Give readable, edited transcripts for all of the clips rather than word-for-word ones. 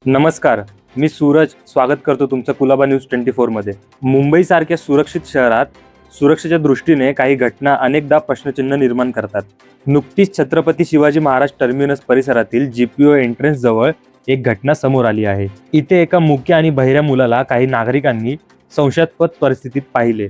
नमस्कार, मी सूरज स्वागत करतो तुमचं कुलाबा न्यूज 24 मध्ये. मुंबईसारख्या सुरक्षित शहरात सुरक्षेच्या दृष्टीने काही घटना अनेकदा प्रश्नचिन्ह निर्माण करतात. नुकतीच छत्रपती शिवाजी महाराज टर्मिनस परिसरातील जीपीओ एंट्रन्स जवळ एक घटना समोर आली आहे. इथे एका मुक्या आणि बहिऱ्या मुलाला काही नागरिकांनी संशयास्पद परिस्थितीत पाहिले.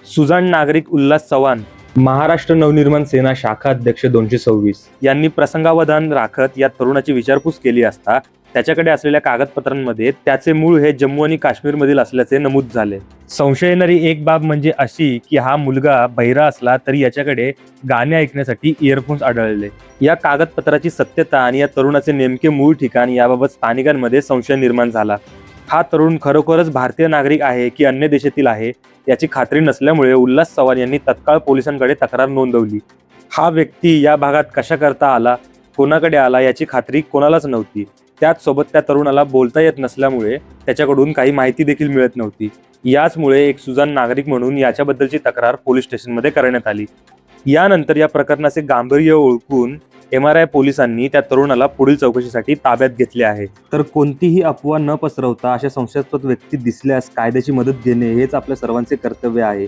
सुजाण नागरिक उल्हास चव्हाण, महाराष्ट्र नवनिर्माण सेना शाखा अध्यक्ष 226 यांनी प्रसंगावधान राखत या तरुणाची विचारपूस केली असता त्याच्याकडे असलेल्या कागदपत्रांमध्ये त्याचे मूळ हे जम्मू आणि काश्मीरमधील असल्याचे नमूद झाले. संशय येणारी एक बाब म्हणजे अशी की हा मुलगा बहिरा असला तरी याच्याकडे गाणे ऐकण्यासाठी इयरफोन्स आढळले. या कागदपत्राची सत्यता आणि या तरुणाचे नेमके मूळ ठिकाण याबाबत स्थानिकांमध्ये संशय निर्माण झाला. हा तरुण खरोखरच भारतीय नागरिक आहे की अन्य देशातील आहे याची खात्री नसल्यामुळे उल्हास चव्हाण यांनी तत्काळ पोलिसांकडे तक्रार नोंदवली. हा व्यक्ती या भागात कशा करता आला, कोणाकडे आला याची खात्री कोणालाच नव्हती. त्याचसोबत त्या तरुणाला बोलता येत नसल्यामुळे त्याच्याकडून काही माहिती देखील मिळत नव्हती. याचमुळे एक सुजाण नागरिक म्हणून याच्याबद्दलची तक्रार पोलीस स्टेशनमध्ये करण्यात आली. यानंतर या प्रकरणाचे गांभीर्य ओळखून MRI पोलिसांनी त्या तरुणाला पुढील चौकशीसाठी ताब्यात घेतले आहे. तर कोणतीही अफवा न पसरवता अशा संशयास्पद व्यक्ती दिसल्यास कायद्याची मदत घेणे हेच आपल्या सर्वांचे कर्तव्य आहे.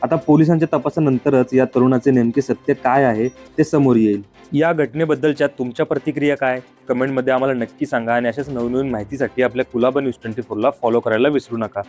आता पोलिसांच्या तपासानंतरच या तरुणाचे नेमके सत्य काय आहे ते समोर येईल. या घटनेबद्दलच्या तुमच्या प्रतिक्रिया काय, कमेंटमध्ये आम्हाला नक्की सांगा आणि अशाच नवनवीन माहितीसाठी आपल्या कुलाबा न्यूज 24 ला फॉलो करायला विसरू नका.